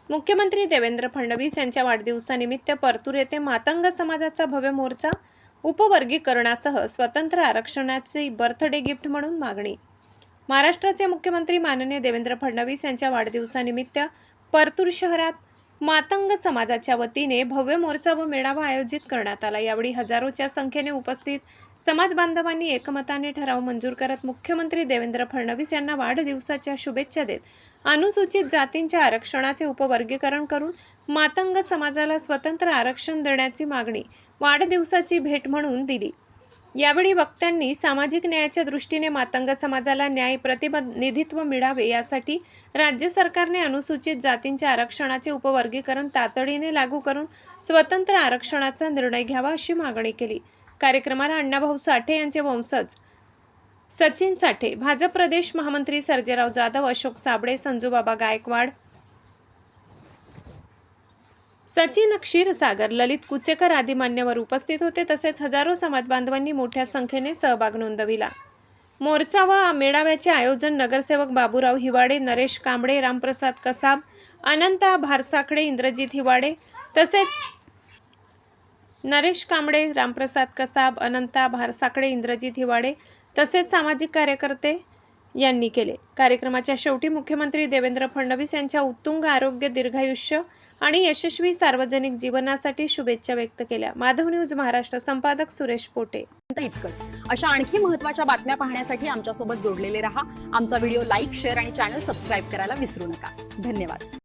मुख्यमंत्री देवेंद्र फडणवीस यांच्या वाढदिवसानिमित्त परतूर येथे मातंग समाजाचा भव्य मोर्चा, उपवर्गीकरणासह स्वतंत्र आरक्षणाची बर्थडे गिफ्ट म्हणून मागणी। महाराष्ट्राचे मुख्यमंत्री माननीय देवेंद्र फडणवीस यांच्या वाढदिवसानिमित्त परतूर शहरात मातंग समाजाच्या वतीने भव्य मोर्चा व मेळावा आयोजित करण्यात आला। यावेळी हजारोच्या संख्येने उपस्थित समाज बांधवांनी एकमताने ठराव मंजूर करत मुख्यमंत्री देवेंद्र फडणवीस यांना वाढदिवसाच्या शुभेच्छा देत अनुसूचित जातींच्या आरक्षणाचे उपवर्गीकरण करून मातंग समाजाला स्वतंत्र आरक्षण देण्याची मागणी वाढदिवसाची भेट म्हणून दिली। यावेळी वक्त्यांनी सामाजिक न्यायाच्या दृष्टीने मातंग समाजाला न्याय प्रतिनिधित्व मिळावे यासाठी राज्य सरकारने अनुसूचित जातींच्या आरक्षणाचे उपवर्गीकरण तातडीने लागू करून स्वतंत्र आरक्षणाचा निर्णय घ्यावा अशी मागणी केली। कार्यक्रमाला अण्णाभाऊ साठे यांचे वंशज सचिन साठे, भाजप प्रदेश महामंत्री सर्जेराव जाधव, अशोक साबळे, संजूबाबा गायकवाड, सचिन क्षीरसागर, ललित कुचेकर आदी मान्यवर उपस्थित होते। तसेच हजारो समाज बांधवांनी मोठ्या संख्येने सहभाग नोंदविला। मोर्चा व मेळाव्याचे आयोजन नगरसेवक बाबूराव हिवाडे, नरेश कांबळे, रामप्रसाद कसाब, अनंता भारसाखळे, इंद्रजित हिवाडे तसेच सामाजिक कार्यकर्ते यांनी केले। कार्यक्रमाच्या शेवटी मुख्यमंत्री देवेंद्र फडणवीस यांच्या उत्तुंग आरोग्य, दीर्घायुष्य आणि यशस्वी सार्वजनिक जीवनासाठी शुभेच्छा व्यक्त केल्या। माधव न्यूज महाराष्ट्र, संपादक सुरेश पोटे। इतकंच अशा आणखी महत्त्वाच्या बातम्या पाहण्यासाठी आमच्या सोबत जोडलेले रहा। आमचा व्हिडिओ लाईक, शेअर आणि चॅनल सबस्क्राइब करायला विसरू नका। धन्यवाद।